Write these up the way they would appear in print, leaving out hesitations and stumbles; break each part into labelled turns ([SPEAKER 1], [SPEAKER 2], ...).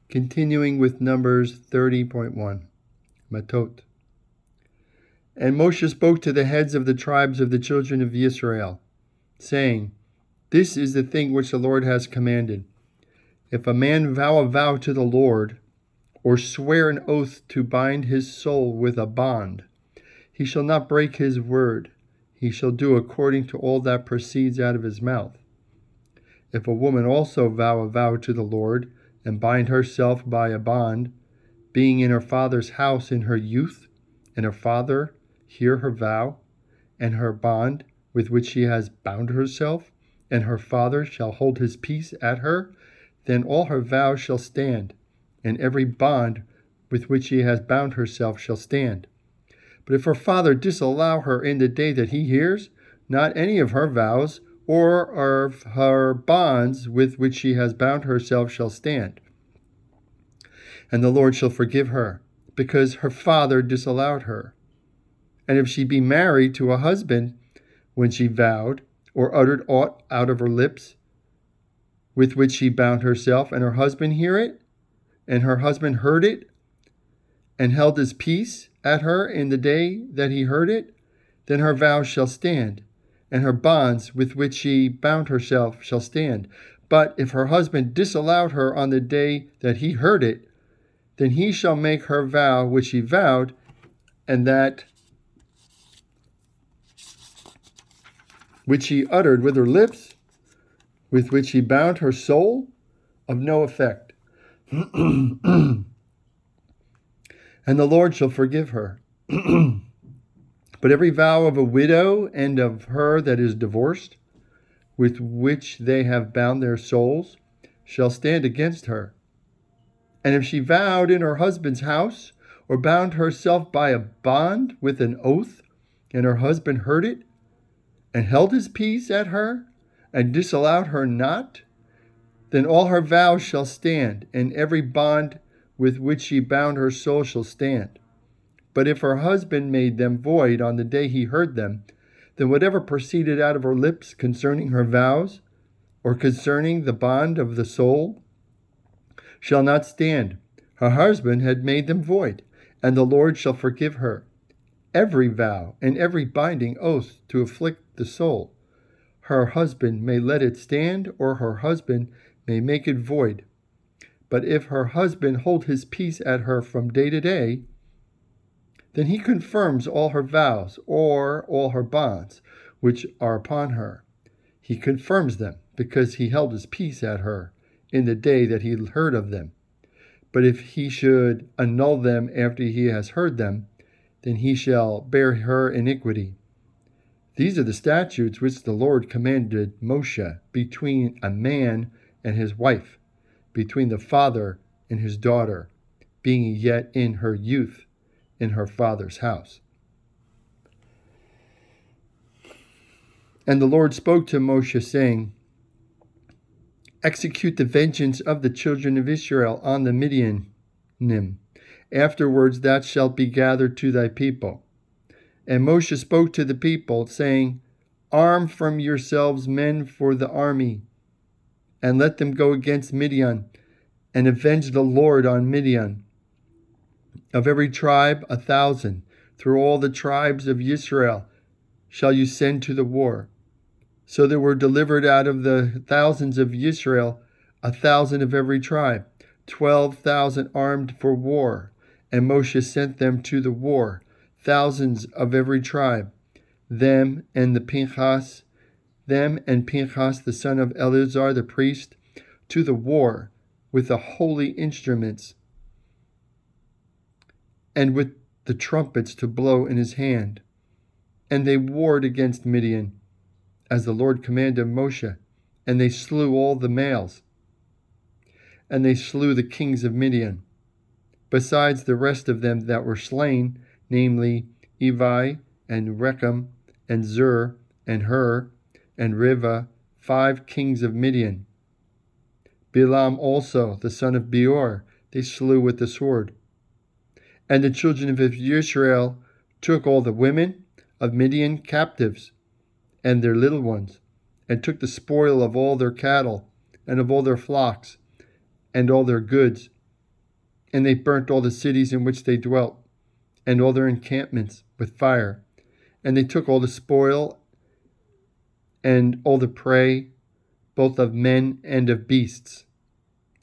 [SPEAKER 1] Continuing with Numbers 30.1, Matot. And Moshe spoke to the heads of the tribes of the children of Israel, saying, This is the thing which the Lord has commanded. If a man vow a vow to the Lord, or swear an oath to bind his soul with a bond, he shall not break his word. He shall do according to all that proceeds out of his mouth. If a woman also vow a vow to the Lord, and bind herself by a bond, being in her father's house in her youth, and her father hear her vow, and her bond with which she has bound herself, and her father shall hold his peace at her, then all her vows shall stand, and every bond with which she has bound herself shall stand. But if her father disallow her in the day that he hears, not any of her vows or of her bonds with which she has bound herself shall stand. And the Lord shall forgive her, because her father disallowed her. And if she be married to a husband when she vowed, or uttered aught out of her lips, with which she bound herself, and her husband hear it, and her husband heard it, and held his peace at her in the day that he heard it, then her vows shall stand, and her bonds with which she bound herself shall stand. But if her husband disallowed her on the day that he heard it, then he shall make her vow which she vowed, and that which she uttered with her lips, with which she bound her soul, of no effect. And the Lord shall forgive her. But every vow of a widow and of her that is divorced, with which they have bound their souls, shall stand against her. And if she vowed in her husband's house, or bound herself by a bond with an oath, and her husband heard it, and held his peace at her, and disallowed her not, then all her vows shall stand, and every bond with which she bound her soul shall stand. But if her husband made them void on the day he heard them, then whatever proceeded out of her lips concerning her vows, or concerning the bond of the soul, shall not stand. Her husband had made them void, and the Lord shall forgive her every vow and every binding oath to afflict the soul. Her husband may let it stand, or her husband may make it void. But if her husband hold his peace at her from day to day, then he confirms all her vows or all her bonds which are upon her. He confirms them because he held his peace at her in the day that he heard of them. But if he should annul them after he has heard them, then he shall bear her iniquity. These are the statutes which the Lord commanded Moshe between a man and his wife, between the father and his daughter, being yet in her youth in her father's house. And the Lord spoke to Moshe, saying, Execute the vengeance of the children of Israel on the Midianim. Afterwards thou shalt be gathered to thy people. And Moshe spoke to the people, saying, Arm from yourselves men for the army, and let them go against Midian, and avenge the Lord on Midian. Of every tribe 1,000, through all the tribes of Israel, shall you send to the war. So there were delivered out of the thousands of Israel 1,000 of every tribe, 12,000 armed for war. And Moshe sent them to the war, thousands of every tribe, them and Pinchas the son of Eleazar the priest, to the war with the holy instruments and with the trumpets to blow in his hand. And they warred against Midian, as the Lord commanded Moshe, and they slew all the males. And they slew the kings of Midian, besides the rest of them that were slain, namely Evi, and Rechem, and Zur, and Hur, and Riva, 5 kings of Midian. Bilam also, the son of Beor, they slew with the sword. And the children of Israel took all the women of Midian captives, and their little ones, and took the spoil of all their cattle, and of all their flocks, and all their goods, And they burnt all the cities in which they dwelt, and all their encampments with fire. And they took all the spoil and all the prey, both of men and of beasts.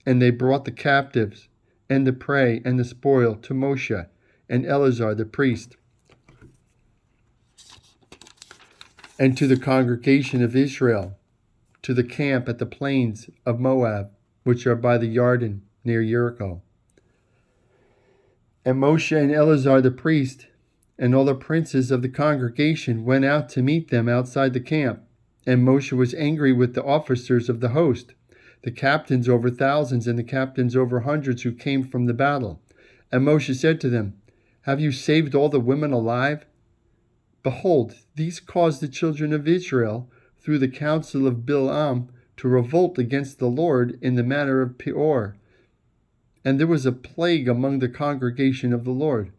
[SPEAKER 1] And they brought the captives and the prey and the spoil to Moshe and Eleazar the priest, and to the congregation of Israel, to the camp at the plains of Moab, which are by the Jordan near Jericho. And Moshe and Eleazar the priest and all the princes of the congregation went out to meet them outside the camp. And Moshe was angry with the officers of the host, the captains over thousands and the captains over hundreds who came from the battle. And Moshe said to them, "Have you saved all the women alive? Behold, these caused the children of Israel, through the counsel of Bilam, to revolt against the Lord in the matter of Peor. And there was a plague among the congregation of the Lord.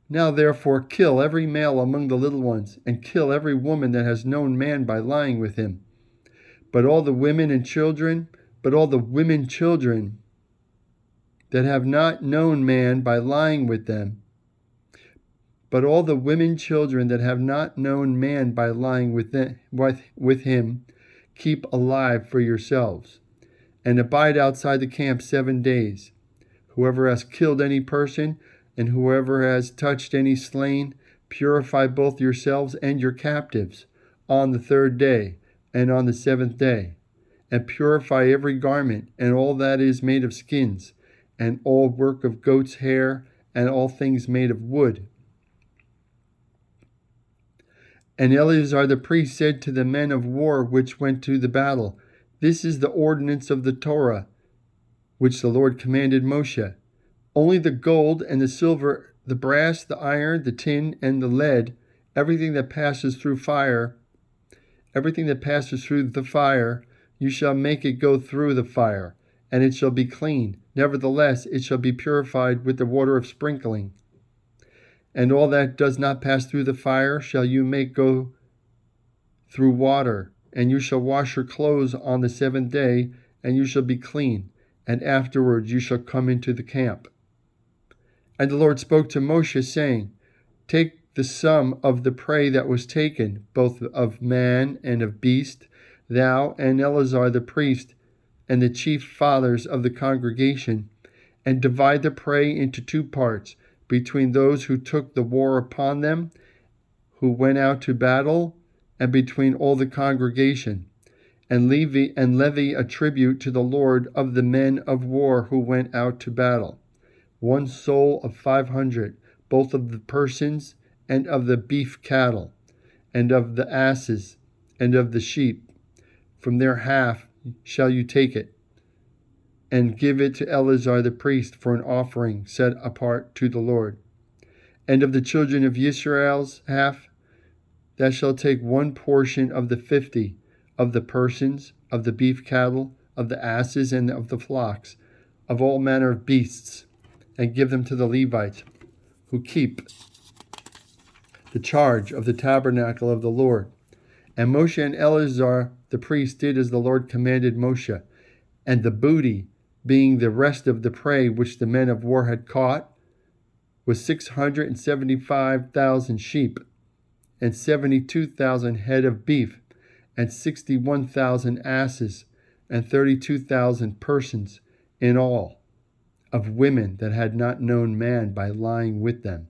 [SPEAKER 1] Now therefore kill every male among the little ones, and kill every woman that has known man by lying with him. But all the women children that have not known man by lying with them, with him, keep alive for yourselves, and abide outside the camp 7 days. Whoever has killed any person, and whoever has touched any slain, purify both yourselves and your captives on the 3rd day and on the 7th day, and purify every garment and all that is made of skins, and all work of goat's hair, and all things made of wood." And Eleazar the priest said to the men of war which went to the battle, "This is the ordinance of the Torah, which the Lord commanded Moshe. Only the gold and the silver, the brass, the iron, the tin, and the lead, everything that passes through the fire, you shall make it go through the fire, and it shall be clean. Nevertheless, it shall be purified with the water of sprinkling. And all that does not pass through the fire shall you make go through water. And you shall wash your clothes on the 7th day, and you shall be clean. And afterwards you shall come into the camp." And the Lord spoke to Moshe, saying, "Take the sum of the prey that was taken, both of man and of beast, thou and Eleazar the priest, and the chief fathers of the congregation, and divide the prey into 2 parts, between those who took the war upon them, who went out to battle, and between all the congregation, and levy a tribute to the Lord of the men of war who went out to battle, 1 soul of 500, both of the persons and of the beef cattle, and of the asses, and of the sheep. From their half shall you take it, and give it to Eleazar the priest for an offering set apart to the Lord. And of the children of Israel's half, thou shalt take 1 portion of the 50, of the persons, of the beef cattle, of the asses, and of the flocks, of all manner of beasts, and give them to the Levites, who keep the charge of the tabernacle of the Lord." And Moshe and Eleazar the priest did as the Lord commanded Moshe. And the booty, being the rest of the prey which the men of war had caught, was 675,000 sheep, and 72,000 head of beef, and 61,000 asses, and 32,000 persons in all, of women that had not known man by lying with him.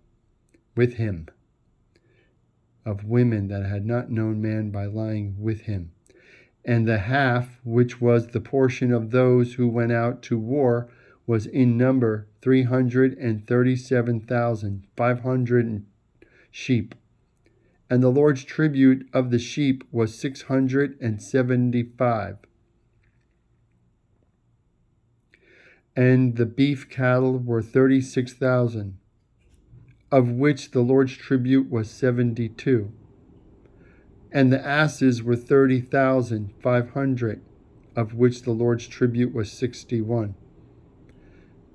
[SPEAKER 1] Of women that had not known man by lying with him. And the half, which was the portion of those who went out to war, was in number 337,500 sheep. And the Lord's tribute of the sheep was 675. And the beef cattle were 36,000, of which the Lord's tribute was 72. And the asses were 30,500, of which the Lord's tribute was 61.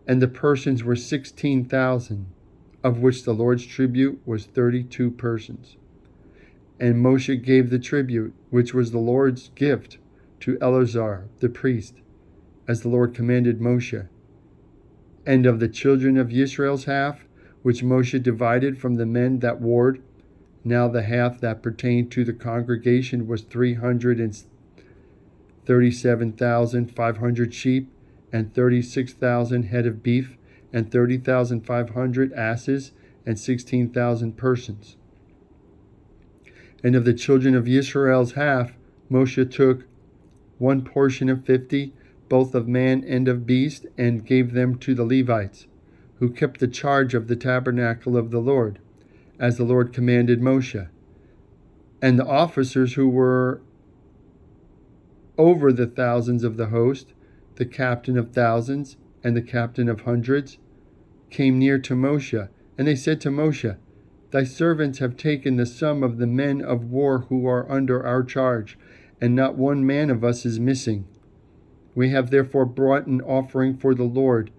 [SPEAKER 1] And the persons were 16,000, of which the Lord's tribute was 32 persons. And Moshe gave the tribute, which was the Lord's gift, to Eleazar the priest, as the Lord commanded Moshe. And of the children of Israel's half, which Moshe divided from the men that warred, now the half that pertained to the congregation was 337,500 sheep, and 36,000 head of beef, and 30,500 asses, and 16,000 persons. And of the children of Israel's half, Moshe took one portion of 50, both of man and of beast, and gave them to the Levites, who kept the charge of the tabernacle of the Lord, as the Lord commanded Moshe. And the officers who were over the thousands of the host, the captain of thousands and the captain of hundreds, came near to Moshe, and they said to Moshe, Thy servants have taken the sum of the men of war who are under our charge, and not one man of us is missing. We have therefore brought an offering for the Lord,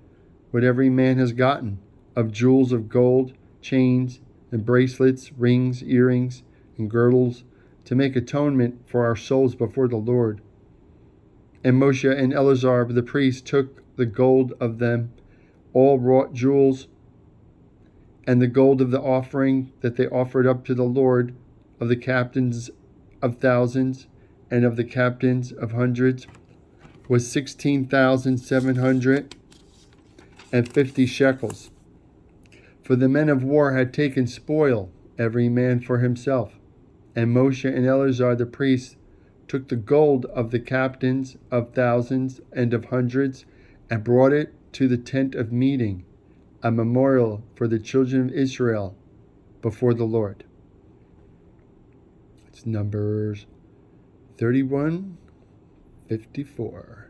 [SPEAKER 1] what every man has gotten, of jewels of gold, chains, and bracelets, rings, earrings, and girdles, to make atonement for our souls before the Lord. And Moshe and Eleazar the priest took the gold of them, all wrought jewels, and the gold of the offering that they offered up to the Lord, of the captains of thousands and of the captains of hundreds, was 16,750 shekels. For the men of war had taken spoil, every man for himself. And Moshe and Eleazar the priests took the gold of the captains of thousands and of hundreds, and brought it to the tent of meeting, a memorial for the children of Israel before the Lord. It's Numbers 31:54.